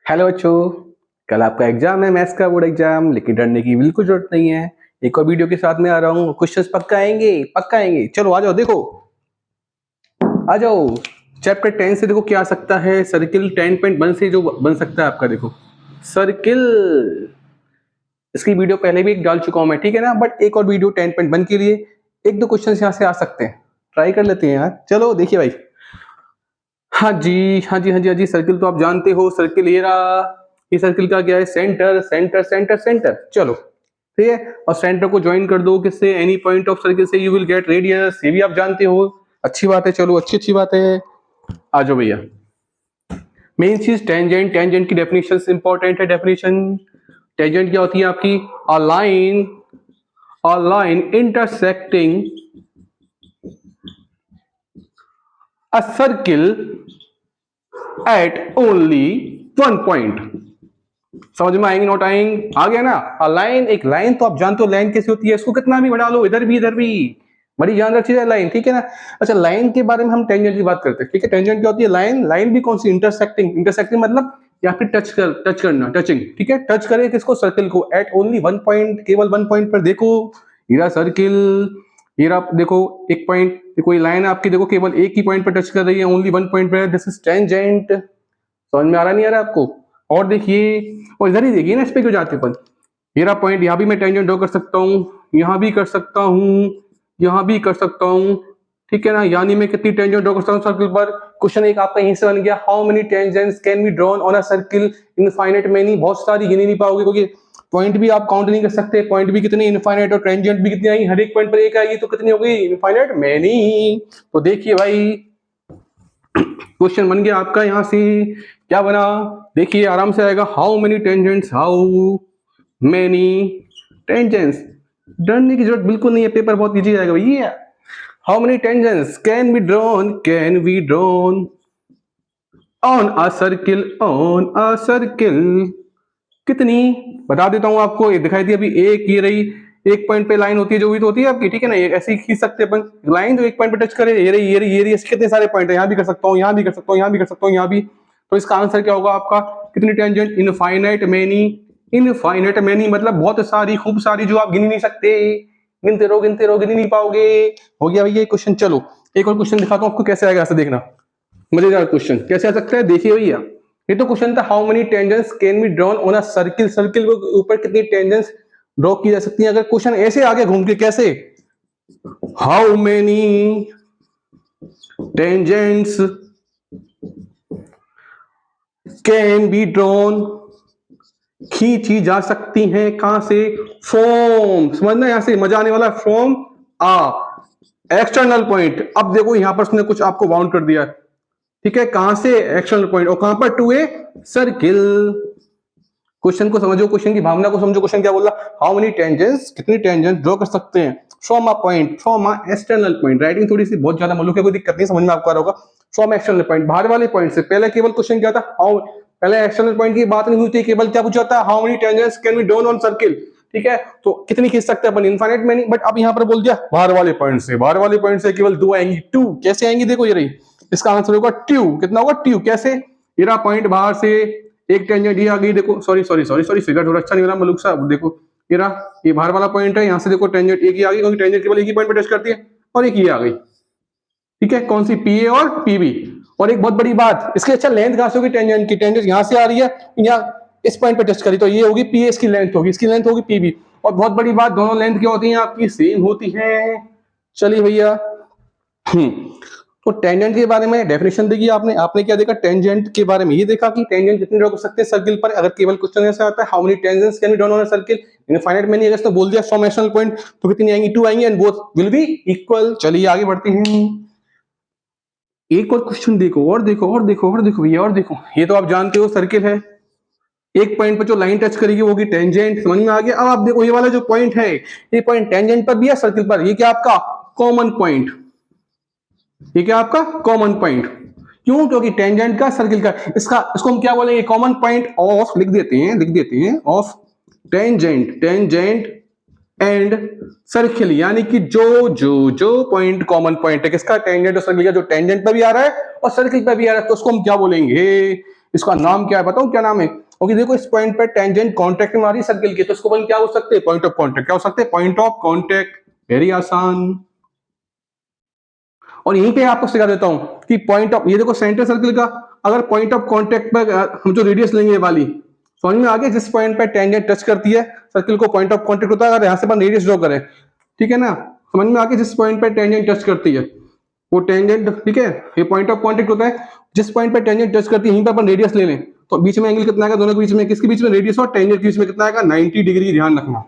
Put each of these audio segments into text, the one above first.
Hello बच्चों। कल आपका एग्जाम है, मैथ्स का बोर्ड एग्जाम, लेकिन डरने की बिल्कुल जरूरत नहीं है। एक और वीडियो के साथ में आ रहा हूँ। क्वेश्चंस पक्का आएंगे, पक्का आएंगे। चलो आ जाओ, देखो आ जाओ। चैप्टर 10 से देखो क्या आ सकता है। सर्किल 10.1 से जो बन सकता है आपका, देखो सर्किल। इसकी वीडियो पहले भी एक डाल चुका हूं मैं, ठीक है ना। बट एक और वीडियो 10.1 के लिए एक दो क्वेश्चन यहाँ से आ सकते हैं। ट्राई कर लेते हैं यार। चलो देखिए भाई। हाँ जी, हाँ जी, हाँ जी, हाँ जी। सर्किल तो आप जानते हो, सर्किल ये रहा। ये सर्किल का क्या है? Centre centre centre centre. चलो ठीक है। और सेंटर को ज्वाइन कर दो किससे? एनी पॉइंट ऑफ सर्किल से यू विल गेट रेडियस। ये भी आप जानते हो। अच्छी बात है, चलो अच्छी अच्छी बात है। आ जाओ भैया। मेन चीज टेंजेंट। टेंजेंट की डेफिनेशन इंपॉर्टेंट है। डेफिनेशन टेंजेंट क्या होती है आपकी? A line intersecting a circle eight only one point. समझ में आएंगे, नोट आएंगे? आ गया ना। लाइन, एक लाइन तो आप जानते हो लाइन कैसी होती है। इसको कितना भी बढ़ा लो, इधर भी इधर भी, बड़ी ध्यान रखिए लाइन, ठीक है ना। अच्छा, लाइन के बारे में हम टेंजेंट की बात करते हैं, ठीक है। टेंजेंट क्या होती है? लाइन। लाइन भी कौन सी? इंटरसेक्टिंग। इंटरसेक्टिंग मतलब या फिर टच करना, टचिंग, ठीक है। टच करे किसको? सर्किल को। एट ओनली वन पॉइंट, केवल वन पॉइंट पर। देखो ये सर्किल, ये आप देखो एक पॉइंट, देखो ये लाइन आपकी, देखो केवल एक ही पॉइंट पर टच कर रही है, ओनली वन पॉइंट पर। This is tangent. समझ में आ रहा नहीं आ रहा आपको? और देखिए, और इधर ही देखिए ना, इस पे क्यों जाते अपन। मेरा पॉइंट यहाँ भी मैं टेंजेंट ड्रॉ कर सकता हूँ, यहाँ भी कर सकता हूँ, यहाँ भी कर सकता हूँ, ठीक है ना। यानी मैं कितनी टेंजेंट ड्रॉ कर सकता हूँ सर्किल पर? क्वेश्चन एक आपका यहीं से बन गया। How many tangents can be drawn on a circle? Infinite many. बहुत सारी, गिनी नहीं पाओगे, क्योंकि पॉइंट भी आप काउंट नहीं कर सकते। पॉइंट भी कितने इनफाइनाइट, और टेंजेंट भी कितनी आई? हर एक पॉइंट पर एक आएगी, तो कितनी हो गई? Infinite many. तो देखिए भाई, क्वेश्चन बन गया आपका यहां से। क्या बना? देखिए आराम से आएगा। How many tangents, how many tangents. डरने की जरूरत बिल्कुल नहीं है, पेपर बहुत इजी आएगा भैया। How many tangents can be drawn, can be drawn on a circle, on a circle. कितनी? बता देता हूं आपको। ये दिखाई दी अभी एक, ये रही। एक पॉइंट पे लाइन होती है जो भी तो होती है आपकी, ठीक है ना। ये ऐसे ही खींच सकते हैं अपन लाइन, जो एक पॉइंट पे टच करे। ये रही, ये रही, ये रही। ऐसे कितने सारे पॉइंट है, यहाँ भी कर सकता हूँ, यहाँ भी कर सकता हूँ, यहाँ भी कर सकता हूँ, यहाँ भी। तो इसका आंसर क्या होगा आपका? कितनी tangent? Infinite many. Infinite many मतलब बहुत सारी, खूब सारी, जो आप गिन नहीं सकते। गिनते रहो, गिनते रहो, गिन नहीं पाओगे। हो गया भैया क्वेश्चन। चलो एक और क्वेश्चन दिखाता हूँ आपको कैसे आएगा, ऐसे देखना। मजेदार क्वेश्चन कैसे आ सकता है, देखिए भैया। ये तो क्वेश्चन था, how many tangents can be drawn on a circle. Circle के ऊपर कितनी टेंजेंट्स ड्रॉ की जा सकती है। अगर क्वेश्चन ऐसे आगे घूम के, कैसे? How many tangents can be drawn, खींची जा सकती हैं कहां से? फ्रॉम, समझना यहां से मजा आने वाला। From a external point. अब देखो यहां पर उसने कुछ आपको बाउंड कर दिया, ठीक है। कहां से? External point. और कहां पर? To a circle. क्वेश्चन को समझो, क्वेश्चन की भावना को समझो। क्वेश्चन क्या बोल रहा? हाउ मेनी टेंजेंट्स, कितनी टेंजेंट ड्रॉ कर सकते हैं from a point, from a external point. Writing थोड़ी सी बहुत ज्यादा मलूक है, कोई दिक्कत नहीं, समझ में आपको आ रहा होगा। फ्रॉम एक्सटर्नल पॉइंट, बाहर वाले पॉइंट से। पहले केवल क्वेश्चन क्या था? हाउ, पहले एक्सटर्नल पॉइंट की बात नहीं हुई थी, केवल क्या पूछा था? How many tangents can be drawn on circle, ठीक है। तो कितनी खींच सकते हैं अपन? इनफाइनाइट में नहीं। बट अब यहां पर बोल दिया बाहर वाले पॉइंट से। बाहर वाले पॉइंट से केवल दो आएंगी, टू। कैसे आएंगी? देखो ये रही। इसका आंसर होगा ट्यू। कितना होगा? ट्यू। कैसे? ये रहा पॉइंट बाहर से, एक टेंजेंट ये आ गई। देखो sorry sorry sorry sorry, figure थोड़ा अच्छा नहीं बना मलूक साहब। देखो ये रहा, ये बाहर वाला पॉइंट है। यहां से देखो टेंजेंट एक ही आ गई, क्योंकि टेंजेंट केवल एक ही पॉइंट पर टच करती है। और एक ये आ गई, ठीक है। कौन सी? पी ए और पी बी। और एक बहुत बड़ी बात, इसकी अच्छा लेंथ कहां से होगी टेंजेंट की? टेंजेंट यहां से आ रही है, यहाँ इस पॉइंट पर टच करी, तो ये होगी पी ए, इसकी लेंथ होगी, इसकी लेंथ होगी पी बी। और बहुत बड़ी बात, दोनों लेंथ क्या होती है आपकी? सेम होती है। चलिए भैया। तो टेंजेंट के बारे में डेफिनेशन देखिए आपने। आपने क्या देखा? टेंजेंट के बारे में ये देखा कि टेंजेंट कितनी ड्रॉ कर सकते हैं सर्किल पर। अगर केवल क्वेश्चन ऐसा आता है, how many tangents can be drawn on a circle, infinite many. अगर इसने बोल दिया फ्रॉम एक्सटर्नल पॉइंट, तो कितनी आएंगी? टू आएंगी, and both will be equal. चलिए आगे बढ़ते हैं। एक और क्वेश्चन देखो, और देखो, और देखो, और देखो भैया, और देखो। ये तो आप जानते हो सर्किल है, एक पॉइंट पर जो लाइन टच करेगी वो होगी टेंजेंट। समझ में आ गया? अब आप देखो ये वाला जो पॉइंट है, ये पॉइंट टेंजेंट पर भी है, सर्किल पर। ये क्या आपका? Common point. ये क्या आपका? Common point. क्यों? क्योंकि टेंजेंट का, सर्किल का, इसका, इसको हम क्या बोलेंगे? कॉमन पॉइंट ऑफ, लिख देते हैं, लिख देते हैं, of tangent, tangent and circle. यानी कि जो जो जो पॉइंट कॉमन पॉइंट है किसका? टेंजेंट और सर्किल का। जो टेंजेंट पे भी आ रहा है और सर्किल पे भी आ रहा है, तो उसको हम क्या बोलेंगे? इसका नाम क्या है, बताऊं क्या नाम है? ओके देखो इस पॉइंट पर टेंजेंट कॉन्टैक्ट में आ रही है सर्किल की, तो इसको अपन क्या हो सकते हैं, पॉइंट ऑफ कॉन्टैक्ट। क्या हो सकते हैं, पॉइंट ऑफ कॉन्टैक्ट। वेरी आसान। और यहीं पे आपको सिखा देता हूं कि पॉइंट ऑफ, ये देखो सेंटर सर्किल का, अगर पॉइंट ऑफ कॉन्टैक्ट पर हम जो रेडियस लेंगे वाली, समझ में आ गया, जिस पॉइंट पर टेंजेंट टच करती है सर्किल को पॉइंट ऑफ कॉन्टैक्ट होता है। अगर यहां से अपन रेडियस ड्रॉ करें, ठीक है ना, समझ में आ गया, जिस पॉइंट पर टेंजेंट टच करती है वो टेंजेंट, ठीक है, ये पॉइंट ऑफ कॉन्टैक्ट होता है। जिस पॉइंट पर टेंजेंट टच करती है यहीं पर अपन रेडियस ले लें, तो बीच में एंगल कितना आएगा, दोनों के बीच में, किसके बीच में, रेडियस और टेंजेंट के बीच में कितना आएगा, 90 डिग्री। ध्यान रखना।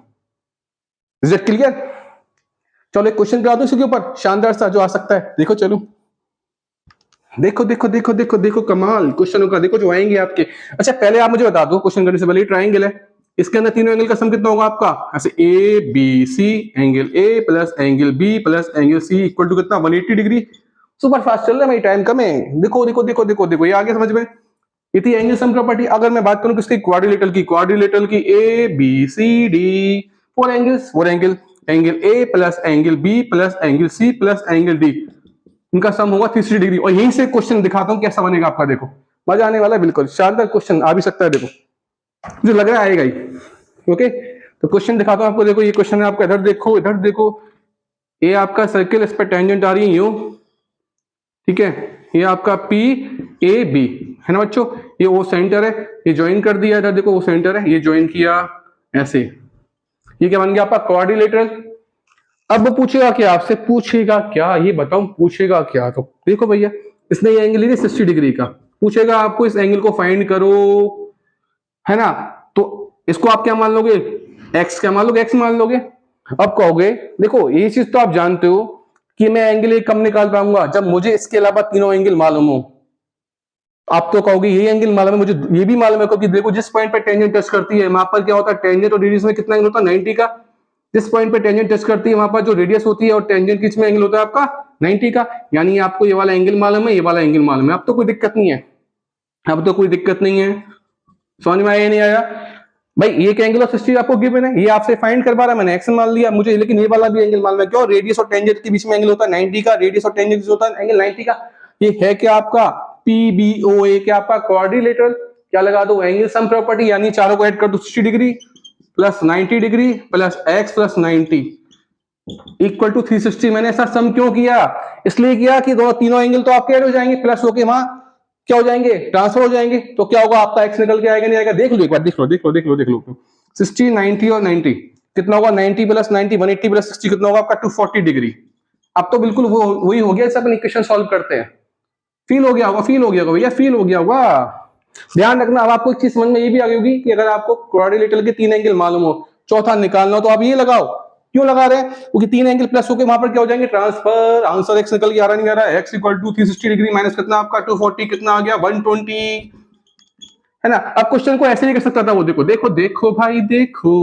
Is it clear? चलो एक क्वेश्चन करा दो इसके ऊपर, शानदार सा जो आ सकता है। देखो चलो, देखो देखो देखो देखो देखो कमाल क्वेश्चनों का, देखो जो आएंगे आपके। अच्छा पहले आप मुझे बता दो, क्वेश्चन करने से पहले, ट्राइंगल है, इसके अंदर तीनों एंगल का सम कितना होगा आपका, ऐसे A B C, angle A plus angle B plus angle C equal to कितना, 180 डिग्री। सुपर फास्ट चल रहा है भाई, टाइम कम है। देखो देखो देखो देखो देखो, ये आगे समझ में, ये थी एंगल सम प्रॉपर्टी। अगर मैं बात करूं किसकी, क्वाड्रिलेटरल की, क्वाड्रिलेटरल की, A B C D, four angles, four angle, angle A plus angle B plus angle C plus angle D, इनका सम होगा 360 डिग्री। और यहीं से क्वेश्चन दिखाता हूं कैसा बनेगा आपका, देखो मजा आने वाला है, बिल्कुल शानदार क्वेश्चन आ भी सकता है, देखो मुझे लग रहा है आएगा ही। ओके तो क्वेश्चन दिखाता हूं आपको, देखो ये क्वेश्चन है आपका, इधर देखो इधर देखो, ये आपका सर्किल, इस पर टेंजेंट आ रही है यूं, ठीक है, ये आपका पी ए बी है ना बच्चों, ये वो सेंटर है, ये ज्वाइन कर दिया, इधर देखो वो सेंटर है, ये ज्वाइन किया ऐसे, ये क्या बन गया आपका क्वाड्रिलेटरल। अब पूछेगा क्या आपसे, पूछेगा क्या, ये बताऊं पूछेगा क्या, तो देखो भैया इसने ये एंगल लिया 60 डिग्री का, पूछेगा आपको इस एंगल को फाइंड करो, है ना, तो इसको आप क्या मान लोगे, एक्स क्या मान लोगे, एक्स मान लोगे। अब कहोगे देखो ये चीज तो आप जानते हो कि मैं एंगल एक कम निकाल पाऊंगा जब मुझे इसके अलावा तीनों एंगल मालूम हो। आप तो कहोगे ये एंगल मालूम है, मुझे ये भी मालूम है, क्योंकि देखो जिस पॉइंट पे टेंजेंट टच करती है वहां पर क्या होता है, टेंजेंट और रेडियस में कितना एंगल होता है, 90 का। जिस पॉइंट पे टेंजेंट टच करती है वहां पर जो रेडियस होती है और टेंजेंट के बीच में एंगल होता है आपका 90 का। यानी आपको ये वाला एंगल मालूम है, ये वाला एंगल मालूम है, अब तो कोई दिक्कत नहीं है, अब तो कोई दिक्कत नहीं है। समझ में आया नहीं आया भाई, ये एंगल ऑफ 60 आपको गिवन है, ये आपसे फाइंड करवा रहा है, मैंने एक्स मान लिया मुझे, लेकिन ये वाला भी एंगल मालूम है, क्यों, रेडियस और टेंजेंट के बीच में एंगल होता है 90 का, रेडियस और टेंजेंट के बीच होता है एंगल 90 का। ये है क्या आपका पीबीओए, क्या आपका क्वाड्रिलेटरल। क्या लगा दो, एंगल सम प्रॉपर्टी, यानी चारों को ऐड कर दो, 60 degree plus 90 degree plus X plus 90 equal to 360। मैंने ऐसा सम क्यों किया, इसलिए किया कि दो तीनों एंगल तो आपके ऐड हो जाएंगे, प्लस होके वहां क्या हो जाएंगे, ट्रांसफर हो जाएंगे, तो क्या होगा आपका एक्स निकल के आएगा नहीं आएगा, देख लो एक बार, देख लो देख लो देख लो देख लो, 60 90 और 90 कितना होगा, 90 प्लस 90 180 प्लस 60 कितना होगा आपका 240 डिग्री। अब तो बिल्कुल वो वही हो गया, सब इक्वेशन सॉल्व करते हैं। फील हो गया होगा, फील हो गया होगा भैया, फील हो गया होगा। ध्यान रखना, अब आपको एक चीज समझ में ये भी आ गई होगी कि अगर आपको क्वाड्रिलेटरल के तीन एंगल मालूम हो, चौथा निकालना हो, तो आप ये लगाओ। क्यों लगा रहे हैं, क्योंकि तीन एंगल प्लस होकर वहां पर क्या हो जाएंगे, ट्रांसफर। आंसर एक्स निकल के आ रहा नहीं आ रहा, X equal to 360 degree minus कितना आपका 240, कितना आ गया 120, है ना। अब क्वेश्चन को ऐसे नहीं कर सकता था वो, देखो देखो देखो भाई देखो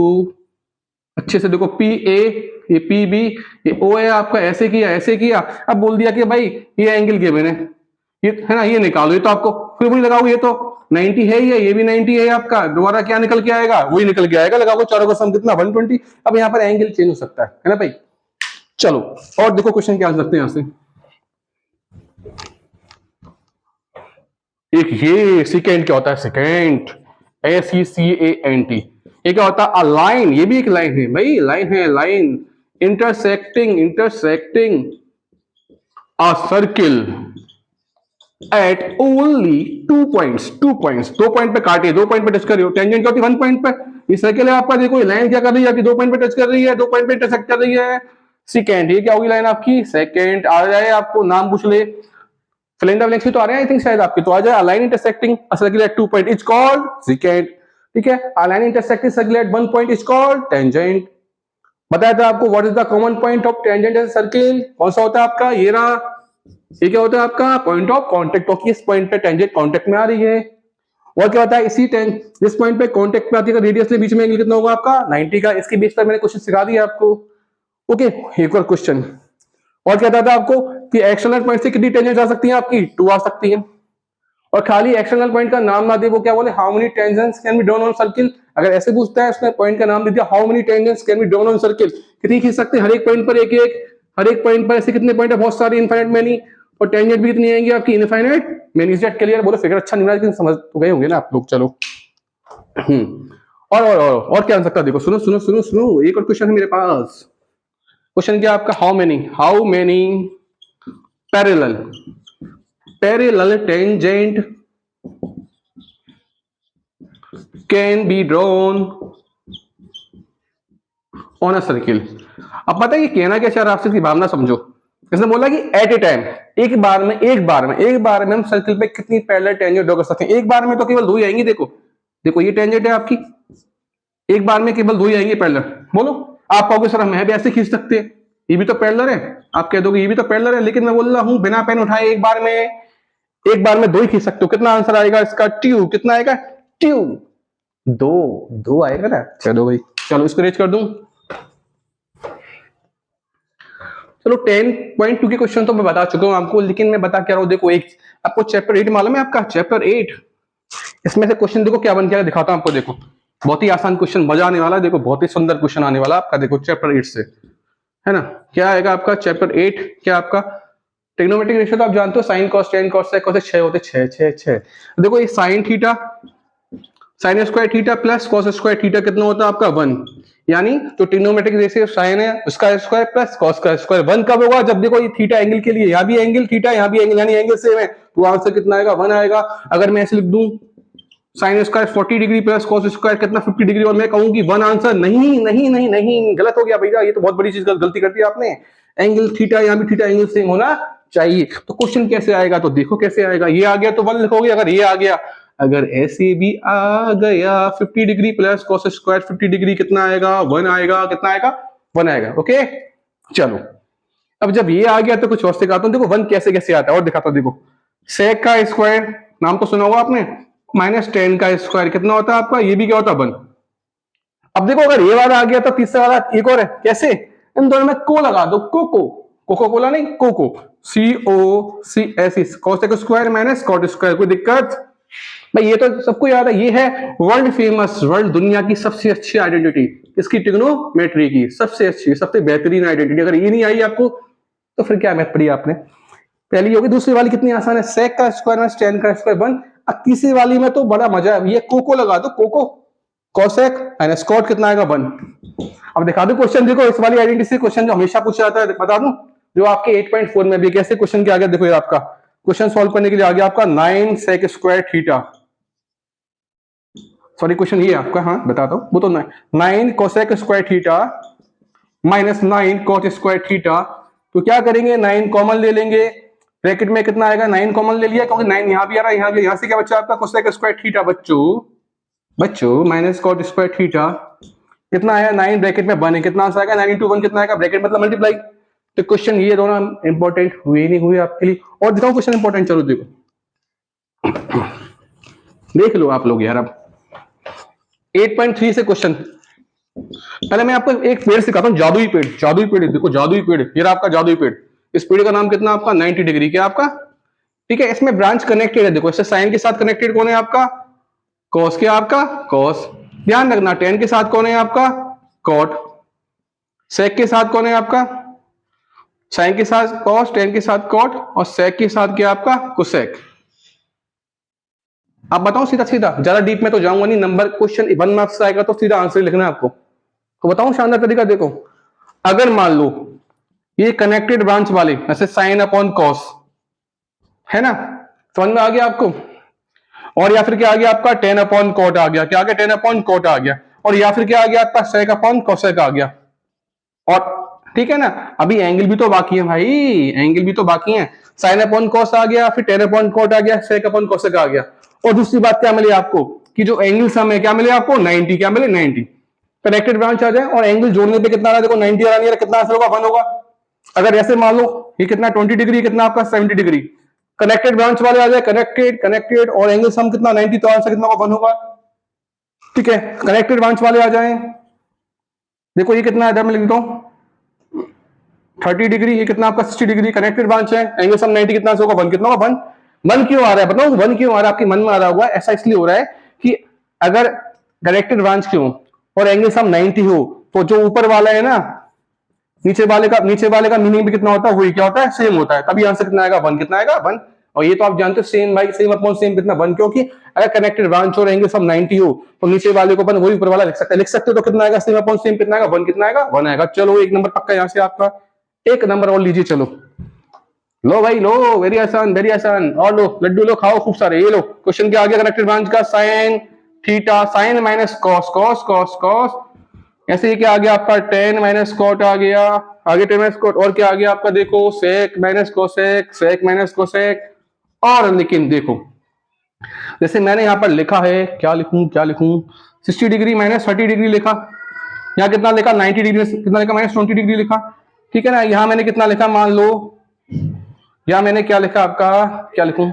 अच्छे से देखो, पी ए, ये पी बी, ये ओ है आपका, ऐसे किया ऐसे किया, अब बोल दिया कि भाई ये एंगल गिवन है, ये है ना, ये निकालो, ये तो आपको फिर वही लगाओ, ये तो 90 है, ये भी 90 है आपका, दोबारा क्या निकल के आएगा, वही निकल के आएगा, लगाओ चारों का सम कितना 120। अब यहाँ पर एंगल चेंज हो सकता है ना भाई। चलो और देखो क्वेश्चन क्या आ सकते हैं यहां से, एक ये सेकेंड क्या होता है, सेकेंड SECANT, ये क्या होता है, अ लाइन, ये भी एक लाइन है भाई, लाइन है, लाइन इंटरसेक्टिंग इंटरसेक्टिंग अ circle eight only 2 points, 2 points, 2 point पे काटे, 2 पॉइंट पे टच कर रही हो, टेंजेंट क्या होती है 1 पॉइंट पे, ये सर्किल है आपका, देखो ये लाइन क्या कर रही है आपकी, 2 पॉइंट पे टच कर रही है, 2 पॉइंट पे इंटरसेक्ट कर रही है, सेकेंड, ये क्या होगी लाइन आपकी, सेकेंड आ जाए, आपको नाम पूछ ले, सिलेंडर नेक्स्ट तो आ रहे हैं आई थिंक शायद आपके, तो आ जाए, line intersecting a circle eight 2 point is called second, ठीक है, line intersecting circle eight 1 point is called tangent. बताया था आपको what is the common point of tangent and circle, कौन सा होता है आपका, ये रहा, ये क्या होता है आपका पॉइंट ऑफ कांटेक्ट, क्योंकि इस पॉइंट पे टेंजेंट कांटेक्ट में आ रही है। और क्या होता है, इसी इस पॉइंट पे कांटेक्ट पे आती है, रेडियस के बीच में एंगल कितना होगा आपका 90 का। इसके बेस पर मैंने क्वेश्चन सिखा दिया आपको। ओके एक और क्वेश्चन और कहता था आपको कि एक्सटर्नल पॉइंट से कितनी टेंजेंट आ सकती है आपकी, 2 आ सकती है। और खाली एक्सटर्नल पॉइंट का नाम ना दे, वो क्या बोले, how many tangents can be drawn on circle. अगर ऐसे पूछता है उसने पॉइंट का नाम दे दिया, how many tangents can be drawn on circle, कितनी खींच सकते हैं हर एक पॉइंट पर, एक एक हर एक पॉइंट पर ऐसे कितने पॉइंट है, बहुत सारी, इनफाइनाइट मैनी। और टेंजेंट भी कितनी आएंगी आपकी, इनफाइनाइट। मैंने इज क्लियर, बोलो फिगर अच्छा नहीं रहा लेकिन समझ तो गए होंगे ना आप लोग। चलो और क्या आ सकता है, देखो सुनो सुनो सुनो सुनो, एक और क्वेश्चन है मेरे पास। क्वेश्चन क्या आपका, how many parallel tangent can be drawn on a circle. अब पता है ये कहना क्या चाह रहा है आपसे, इसकी भावना समझो। इसने बोला कि एट ए टाइम, एक बार में हम सर्किल पे कितनी पैरेलल टेंजेंट ड्रॉ कर सकते हैं। एक बार में तो केवल दो ही आएंगी। देखो देखो ये टेंजेंट है आपकी, एक बार में केवल दो ही आएंगे पैरेलल। बोलो, आप कहोगे सर हम भी ऐसे खींच सकते हैं, ये भी तो पैरेलल है। आप कह दोगे ये भी तो पैरेलल है, लेकिन मैं बोल रहा हूं बिना पेन उठाए एक बार में दो ही खींच सकते हो। कितना आंसर आएगा इसका, ट्यू। कितना आएगा, ट्यू। दो आएगा ना। चलो भाई, चलो इसको रेज कर दूं। चलो 10.2 के क्वेश्चन तो मैं बता चुका हूं आपको, लेकिन मैं बता क्या रहा हूं। देखो एक आपको चैप्टर 8 मालूम है आपका, चैप्टर 8, इसमें से क्वेश्चन देखो क्या बन गया, दिखाता हूं आपको। देखो बहुत ही आसान क्वेश्चन, मजा आने वाला है। देखो बहुत ही सुंदर क्वेश्चन आने वाला आपका, देखो चैप्टर 8 से, है ना। क्या आएगा आपका चैप्टर 8, क्या आपका ट्रिग्नोमेट्रिक रेशियो तो आप जानते हो, sine cos tan cos sec cos 6 होते, 6 देखो ये sine theta, sine square theta plus cos square theta कितना होता है आपका, 1। यानी जो ट्रिग्नोमेट्रिक रेशियो साइन है उसका स्क्वायर प्लस कॉस का स्क्वायर 1 कब होगा, जब देखो ये थीटा एंगल के लिए, यहां भी एंगल थीटा, यहां भी एंगल, यानी एंगल सेम है, तो आंसर कितना आएगा, 1 आएगा। अगर मैं ऐसे लिख दूं sine square 40 degree plus cos square कितना 50 डिग्री, और मैं कहूं कि 1 आंसर, नहीं नहीं नहीं नहीं, गलत हो गया भैया, ये तो बहुत बड़ी चीज गलती कर दी आपने। एंगल थीटा, यहां भी थीटा एंगल सेम होना चाहिए। तो क्वेश्चन कैसे आएगा, तो देखो कैसे आएगा। ये आ गया तो 1 लिखोगे, अगर ये आ गया, अगर ऐसे भी आ गया 50 degree plus cos square 50 degree कितना आएगा, 1 आएगा। कितना आएगा, 1 आएगा। ओके चलो, अब जब ये आ गया तो कुछ और सिखाता हूं। देखो 1 कैसे कैसे आता है और दिखाता हूं। देखो सेक का स्क्वायर नाम तो सुना होगा आपने, माइनस 10 का स्क्वायर कितना होता है आपका, ये भी क्या होता है, 1। अब देखो अगर ये वाला आ गया तो तीसरा वाला एक और है, कैसे, इन दोनों में को लगा दो, कोको कोला नहीं, coco, COCS, cosec square minus cot square. कोई दिक्कत भाई, ये तो सबको याद है। ये है वर्ल्ड फेमस, वर्ल्ड दुनिया की सबसे अच्छी आइडेंटिटी, इसकी ट्रिग्नोमेट्री की सबसे अच्छी, सबसे बेहतरीन आइडेंटिटी। अगर ये नहीं आई आपको तो फिर क्या मैथ पढ़ी आपने। पहली होगी, दूसरी वाली कितनी आसान है, सेक का स्क्वायर माइनस टेन का स्क्वायर 1। अब तीसरी वाली में तो बड़ा मजा है, ये कोको लगा दो, कोको, कॉसेक माइनस कॉट कितना आएगा, 1। अब दिखा दो क्वेश्चन। देखो इस वाली आइडेंटिटी से क्वेश्चन जो हमेशा पूछा जाता है, बता दूं, जो आपके 8.4 में भी कैसे क्वेश्चन क्या आ गया। देखो ये आपका क्वेश्चन सॉल्व करने के लिए आ गया आपका 9 sec square theta, sorry question ये आपका, हाँ बताता हूं, वो तो 9 cosec square theta minus 9 cot square theta. तो क्या करेंगे, 9 कॉमन ले लेंगे, ब्रैकेट में कितना आएगा, 9 कॉमन ले लिया, क्योंकि 9 यहां भी आ रहा है, यहां भी, यहां से क्या बच्चा आपका कोसेक स्क्वायर थीटा, बच्चों माइनस कॉट स्क्वायर थीटा कितना आया, 9 ब्रैकेट में 1 है, कितना आंसर आएगा, 9 into 1 कितना आएगा, ब्रैकेट मतलब मल्टीप्लाई। तो क्वेश्चन ये दोनों इंपॉर्टेंट हुए नहीं हुए आपके लिए। और दिखाओ क्वेश्चन इंपॉर्टेंट, चलो देखो देख लो आप लोग यार। अब 8.3 से क्वेश्चन, पहले मैं आपको एक पेड़ सिखाता हूं, जादुई पेड़, जादुई पेड़। देखो जादुई पेड़, ये आपका जादुई पेड़। इस पेड़ का नाम कितना आपका, 90 डिग्री क्या आपका, ठीक है। इसमें ब्रांच कनेक्टेड है, देखो इससे साइन के साथ कनेक्टेड कौन है आपका, कॉस के आपका कॉस, ध्यान रखना टेन के साथ कौन है आपका, कॉट, सेक के साथ कौन है आपका, साइन के साथ कॉस, टेन के साथ कॉट, और सेक के साथ क्या आपका, कोसेक। आप बताओ सीधा सीधा, ज्यादा डीप में तो जाऊंगा नहीं, नंबर क्वेश्चन 1 मार्क्स आएगा तो सीधा आंसर लिखना है आपको। तो बताऊं शानदार तरीका, देखो अगर मान लो ये कनेक्टेड ब्रांच वाले, जैसे साइन अपॉन कॉस है ना, समझ में आ गया आपको, और या फिर क्या आ गया आपका 10 अपॉन कॉट आ गया, क्या आ गया 10 अपॉन कॉट आ गया, और या फिर क्या आ गया आपका सेक अपॉन कोसेक आ गया, और ठीक है ना। अभी एंगल भी तो बाकी है भाई, एंगल भी तो बाकी है, साइन अपॉन कॉस आ गया, फिर 10 अपॉन कॉट आ गया, सेक अपॉन कोसेक आ गया। और दूसरी बात क्या मिली आपको, कि जो एंगल सम है क्या मिले आपको, 90, क्या मिले 90। कनेक्टेड ब्रांच आ जाए और एंगल जोड़ने पे कितना आ रहा है, देखो 90 आ रहा है, कितना आंसर होगा, 1 होगा। अगर ऐसे मान लो ये कितना 20 डिग्री, कितना आपका 70 डिग्री, कनेक्टेड ब्रांच वाले आ जाए, कनेक्टेड कनेक्टेड और एंगल सम कितना 90, तो आंसर कितना होगा, 1 होगा। ठीक है, कनेक्टेड ब्रांच वाले आ जाए, देखो ये कितना है, मैं लिख देता हूं 30 डिग्री, ये कितना आपका 60 डिग्री, कनेक्टेड ब्रांच है, एंगल सम 90, कितना होगा, 1, कितना होगा, 1। 1 क्यों आ रहा है बताओ, 1 क्यों आ रहा है आपके मन में आ रहा होगा, ऐसा इसलिए हो रहा है कि अगर कनेक्टेड ब्रांच क्यों और एंगल सम 90 हो, तो जो ऊपर वाला है ना, नीचे वाले का मीनिंग भी कितना होता है, वही क्या होता है, सेम होता है, तभी आंसर कितना आएगा, 1 कितना आएगा, 1। और ये तो आप जानते हो same by same upon same कितना 1, क्योंकि अगर कनेक्टेड ब्रांच हो रहेंगे सब 90 हो तो नीचे वाले को अपन वही ऊपर वाला लिख सकते हो, तो कितना आएगा, सेम अपॉन सेम कितना आएगा, 1 कितना आएगा, 1 आएगा। चलो एक नंबर पक्का यहाँ से आपका, एक नंबर और लीजिए। चलो लो भाई लो, वेरी आसान वेरी आसान, और लो लड्डू लो खाओ खूब सारे। ये लो क्वेश्चन क्या आ गया, कनेक्टेड ब्रांच का sine theta, sine minus cos, cos cos cos, ऐसे ही क्या आ गया आपका टेन माइनस कॉट आ गया, आगे टेन माइनस कॉट, और क्या आ गया आपका देखो sec minus cosec, sec minus cosec. और लेकिन देखो जैसे मैंने यहां पर लिखा है, क्या लिखूं क्या लिखूं, 60 डिग्री माइनस 30 डिग्री लिखा, यहाँ कितना लिखा 90 डिग्री, कितना लिखा माइनस 20 डिग्री लिखा, ठीक है ना। यहाँ मैंने कितना लिखा, मान लो यहाँ मैंने क्या लिखा आपका, क्या लिखूं,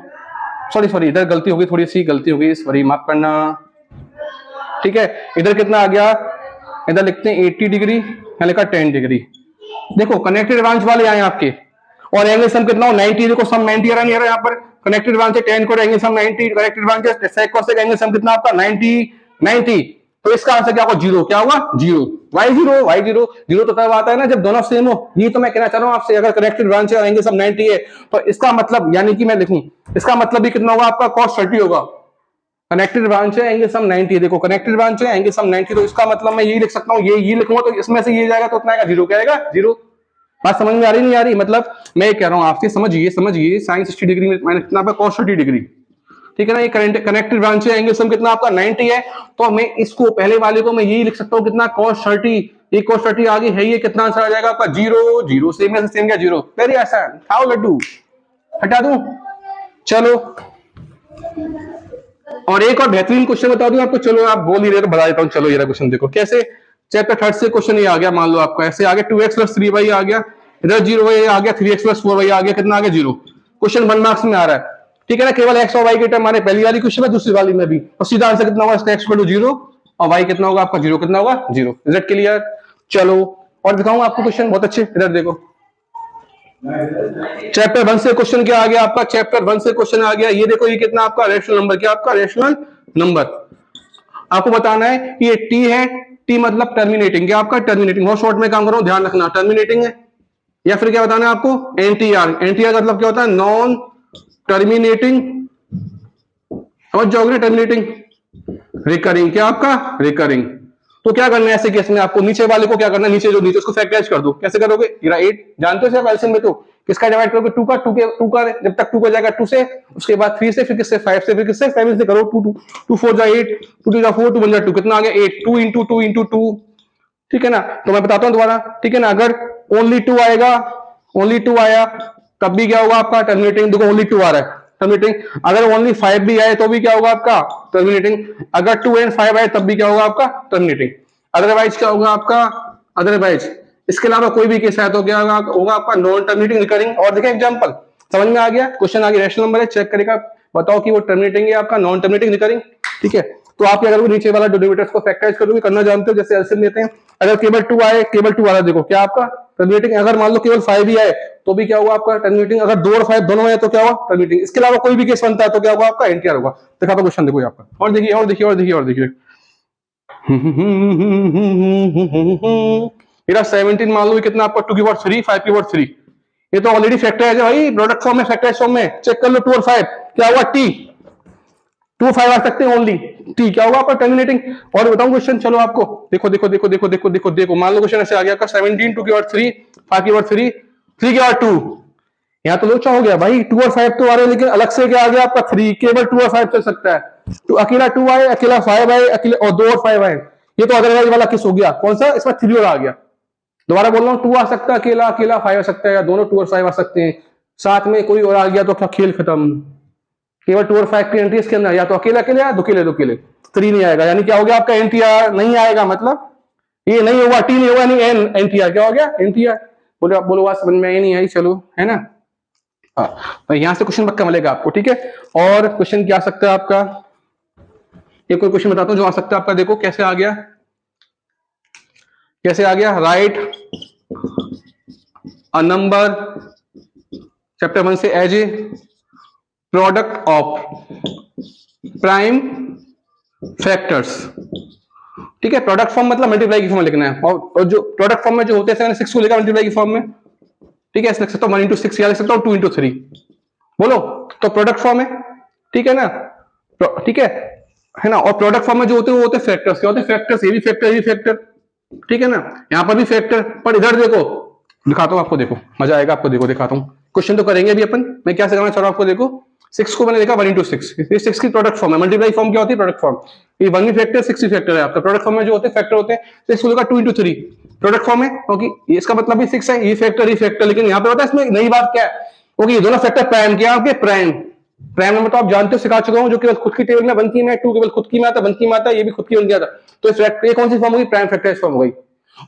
सॉरी सॉरी इधर गलती होगी, थोड़ी सी गलती होगी, सॉरी माफ करना, ठीक है। इधर कितना आ गया, इधर लिखते हैं 80 डिग्री, यहाँ लिखा 10 डिग्री। देखो कनेक्टेड ब्रांच वाले आए आपके, और एंगल सम कितना हो 90, देखो सम 90 आ रहा नहीं आ रहा, यहाँ पर कनेक्टेड ब्रांच है 10 को एंगल सम 90, कनेक्टेड ब्रांच है सेक कोसेक एंगल सम कितना आपका 90 90, तो इसका आंसर क्या होगा, जीरो, क्या होगा zero, Y zero, Y zero. Zero तो तब आता है ना जब दोनों सेम हो, ये तो मैं कहना चाह रहा हूँ आपसे, अगर कनेक्टेड ब्रांच है और एंगल सम 90 है तो इसका मतलब, यानी कि मैं लिखूं इसका मतलब भी कितना होगा आपका, cos 30 होगा। कनेक्टेड ब्रांच है एंगल सम 90, देखो कनेक्टेड ब्रांच है एंगल सम 90, तो इसका मतलब मैं यही लिख सकता हूँ, ये लिखूंगा तो इसमें से ये जाएगा तो उतना आएगा जीरो, क्या आएगा जीरो। बात समझ में आ रही नहीं आ रही, मतलब मैं कह रहा हूँ आपसे, समझिए साइन 60 डिग्री माइनस कितना आपका cos 30 डिग्री, ठीक है ना। ये कनेक्टेड ब्रांच है एंगल सम कितना आपका 90 है, तो मैं इसको पहले वाले को मैं यही लिख सकता हूँ कितना cos 30, ये cos 30 आगे है, ये कितना आंसर आ जाएगा आपका जीरो, जीरो सेम है सेम क्या जीरो, वेरी आसान, खाओ लड्डू, हटा दूं। चलो और एक और बेहतरीन क्वेश्चन बता दूं आपको, चलो आप बोल ही रहे तो बता देता हूं। चलो ये क्वेश्चन देखो कैसे, चैप्टर थर्ड से क्वेश्चन ये आ गया, मान लो आपका ऐसे आ गया 2x प्लस 3y आ गया, इधर जीरो आ गया, 3x प्लस 4y आ गया, कितना आ गया जीरो। क्वेश्चन 1 मार्क्स में आ रहा है, ठीक है ना, केवल x और y के टर्म हमारे पहली वाली क्वेश्चन है, दूसरी वाली में भी, और सीधा आंसर कितना होगा इसका, x इक्वल टू जीरो और y कितना होगा आपका जीरो, कितना होगा जीरो। Is it clear. चलो और दिखाऊं आपको क्वेश्चन बहुत अच्छे, इधर देखो चैप्टर 1 से क्वेश्चन क्या आ गया आपका, चैप्टर 1 से क्वेश्चन आ गया, ये देखो ये कितना आपका रेशनल नंबर, क्या आपका रेशनल नंबर। आपको बताना है कि ये टी है, टी मतलब टर्मिनेटिंग, क्या आपका टर्मिनेटिंग, बहुत शॉर्ट में काम कर रहा हूं ध्यान रखना, टर्मिनेटिंग है। या फिर क्या बताना है आपको, एनटीआर, एनटीआर का मतलब क्या होता है, नॉन टर्मिनेटिंग, समझ जाओगे ना, टर्मिनेटिंग रिकरिंग, क्या आपका रिकरिंग। तो क्या करना है ऐसे केस में, आपको नीचे वाले को क्या करना है, नीचे जो नीचे उसको फैक्टराइज कर दो, कैसे करोगे, 8 जानते हो एलसीएम में, तो किसका डिवाइड करोगे, 2 का, 2 का जब तक 2 को जाएगा 2 से, उसके बाद 3 से, फिर किससे 5 से, फिर किससे 7 से करो, 2 2 4 जा 8, 2 2 जा 4, 2 1 जा 2, कितना आ गया 8, 2 इंटू 2 इंटू 2, ठीक है ना। तो मैं बताता हूं दोबारा, ठीक है ना, अगर ओनली 2 आएगा, ओनली 2 आया तब भी क्या होगा आपका टर्मिनेटिंग, देखो ओनली 2 आ रहा है टर्मिनेटिंग, अगर ओनली 5 भी आए तो भी क्या होगा आपका टर्मिनेटिंग, अगर 2 एंड 5 आए तब भी क्या होगा आपका टर्मिनेटिंग, अदरवाइज क्या होगा आपका, अदरवाइज इसके अलावा कोई भी केस है तो क्या होगा आपका नॉन टर्मिनेटिंग रिकरिंग। और देखिए एग्जांपल समझ में आ गया, क्वेश्चन आ गया, रैशनल नंबर है, चेक करेगा, बताओ कि वो टर्मिनेटिंग है आपका नॉन टर्मिनेटिंग रिकरिंग, ठीक है। तो आप क्या करोगे, नीचे वाला डेरिवेटिव्स को फैक्टराइज करोगे, करना जानते हो, जैसे एलसीएम लेते हैं, अगर केवल 2 आए, केवल 2 आ रहा देखो क्या आपका टर्मिनेटिंग, अगर मान लो केवल 5 ही आए तो भी क्या होगा आपका टर्मिनेटिंग, अगर 2 और 5 दोनों आए तो क्या होगा टर्मिनेटिंग, इसके अलावा कोई भी केस बनता है तो क्या होगा आपका एनटीआर होगा। देखा तो क्वेश्चन देखो आपका, और देखिए और देखिए और देखिए और देखिए मेरा 17 मान लो कितना आपका 2 की पावर 3 5 की पावर 3, ये तो ऑलरेडी फैक्टराइज है भाई, प्रोडक्ट फॉर्म में फैक्टराइज फॉर्म में, चेक कर लो 2 और 5 क्या हुआ टी, 2 5 आ सकते हैं ओनली, टी क्या होगा आपका टर्मिनेटिंग। और बताऊं क्वेश्चन, चलो आपको देखो देखो देखो देखो देखो देखो देखो, मान लो क्वेश्चन ऐसे आ गया आपका 17 2 की पावर 3 5 की पावर 3 3 की पावर 2, यहाँ तो लोचा हो गया भाई, 2 और 5 तो आ रहे हैं, लेकिन अलग से क्या आ गया आपका 3, केवल 2 और 5 चल सकता है, तो अकेला 2 आए, अकेला 5 आए, अकेले और 2 और 5 आए, ये तो अदरवाइज वाला किस हो गया, कौन सा, इसमें 3 और आ गया। दोबारा बोल रहा हूँ, 2 आ सकता है अकेला, अकेला 5 आ सकता है, या दोनों 2 और 5 आ सकते हैं, साथ में कोई और आ गया तो क्या खेल खत्म, केवल 2 और 5 की एंट्री इसके अंदर, या तो अकेला अकेले या दो अकेले 3 नहीं आएगा, यानी क्या हो गया आपका एनटीआर नहीं आएगा, मतलब ये नहीं होगा, टी नहीं होगा, नहीं एन, एनटीआर क्या हो गया एनटीआर। बोलो आप बोलो, बात समझ में आई नहीं आई, चलो है ना। हाँ तो यहां से क्वेश्चन पक्का मिलेगा आपको, ठीक है। और क्वेश्चन क्या आ सकता है आपका, एक और क्वेश्चन बताता हूं जो आ सकता है आपका, देखो कैसे आ गया, कैसे आ गया, राइट अ नंबर, चैप्टर 1 से, as a product of prime factors ठीक है, प्रोडक्ट फॉर्म मतलब मल्टीप्लाई की फॉर्म में लिखना है, और जो प्रोडक्ट फॉर्म में जो होते हैं 6 को लिखा मल्टीप्लाई की फॉर्म में, ठीक है, लिख सकता हूँ 1 इंटू 6 या लिख सकता हूँ 2 इंटू 3, बोलो, तो प्रोडक्ट फॉर्म है, ठीक है ना, ठीक है ना, और प्रोडक्ट फॉर्म में जो होते हैं वो होते हैं फैक्टर्स, क्या होते हैं फैक्टर्स, ये भी फैक्टर, ये भी फैक्टर, ठीक है ना, यहाँ पर भी फैक्टर, पर इधर देखो, दिखाता हूँ आपको, देखो मजा आएगा आपको, देखो दिखाता हूँ, क्वेश्चन तो करेंगे अभी अपन, मैं क्या सिखाना चाह रहा हूँ आपको, देखो 6 को मैंने देखा 1 इंटू 6, ये 6 की प्रोडक्ट फॉर्म है, मल्टीप्लाई फॉर्म क्या होती है, प्रोडक्ट फॉर्म, ये 1 भी फैक्टर 6 भी फैक्टर है आपका, प्रोडक्ट फॉर्म में जो होते हैं फैक्टर होते हैं, 6 को देखा 2 इंटू 3 प्रोडक्ट फॉर्म है, क्योंकि इसका मतलब भी 6 है, ये फैक्टर ये फैक्टर, लेकिन यहाँ पे होता है इसमें नई बात क्या है, क्योंकि ये दोनों फैक्टर प्राइम के आपके प्राइम, प्राइम नंबर तो आप जानते हो, सिखा चुका हूं, जो केवल खुद की टेबल में 1 की में, 2 केवल खुद की में आता, 1 की में आता, ये भी खुद की बन गया था, तो ये कौन सी फॉर्म होगी, प्राइम फैक्टराइज फॉर्म हो गई,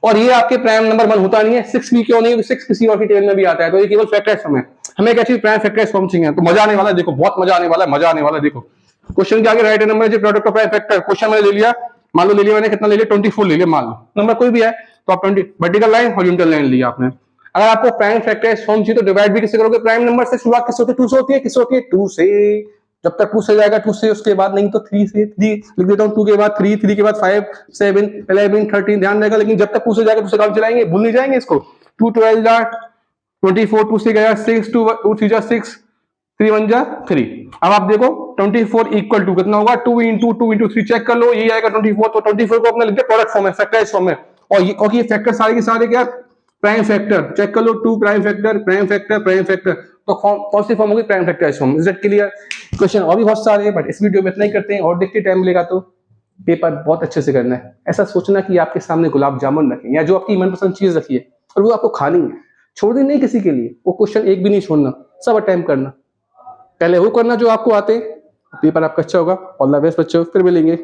और ये आपके प्राइम नंबर 1 होता नहीं है, 6 भी क्यों नहीं, 6 किसी और की टेबल में भी आता है, तो ये केवल फैक्टराइज फॉर्म है, हमें क्या चाहिए, प्राइम फैक्टराइज फॉर्म चाहिए, तो मजा आने वाला है, देखो बहुत मजा आने वाला है, मजा आने वाला है, देखो क्वेश्चन के आगे राइट नंबर है, product of prime factor, question मैंने ले लिया, मान लो ले लिया मैंने, कितना ले लिया 24 ले लिया, मान लो नंबर कोई भी है, तो आप 20 वर्टिकल लाइन हॉरिजॉन्टल लाइन लिया आपने, अगर आपको प्राइम फैक्टराइज फॉर्म चाहिए तो डिवाइड भी किससे करोगे, प्राइम नंबर से शुरुआत किससे होती है, 2 से होती है, किससे होती है 2 से, जब तक 2 से जाएगा 2 से, उसके बाद नहीं तो 3 से, 3 लिख देता हूँ, 2 के बाद 3, 3 के बाद 5, 7, 11, 13, ध्यान रहेगा, लेकिन जब तक 2 से जाएगा 2 से काम चलाएंगे, भूल नहीं जाएंगे इसको, 2 12 जा 24, 2 से गया 6, 2 3 जा 6, 3 1 जा 3, अब आप देखो 24 इक्वल टू कितना होगा, 2 इंटू 3 चेक कर लो, ये आएगा 24, तो 24 को अपने लिख दिया प्रोडक्ट फॉर्म है, फैक्टराइज फॉर्म है, और ये फैक्टर सारे के सारे क्या, प्राइम फैक्टर, चेक कर लो, 2 prime factor, prime factor, prime factor, तो कौन सी फॉर्म होगी, prime factorise form, is that clear, question और भी बहुत सारे हैं, बट इस वीडियो में इतना ही करते हैं, और देखते टाइम मिलेगा तो पेपर बहुत अच्छे से करना है, ऐसा सोचना कि आपके सामने गुलाब जामुन रखें या जो आपकी मनपसंद चीज रखी है और वो आपको खानी है, छोड़नी नहीं किसी के लिए, वो क्वेश्चन एक भी नहीं छोड़ना, सब अटेम्प्ट करना, पहले वो करना जो आपको आते, पेपर आपका अच्छा होगा, ऑल द बेस्ट बच्चों, फिर मिलेंगे।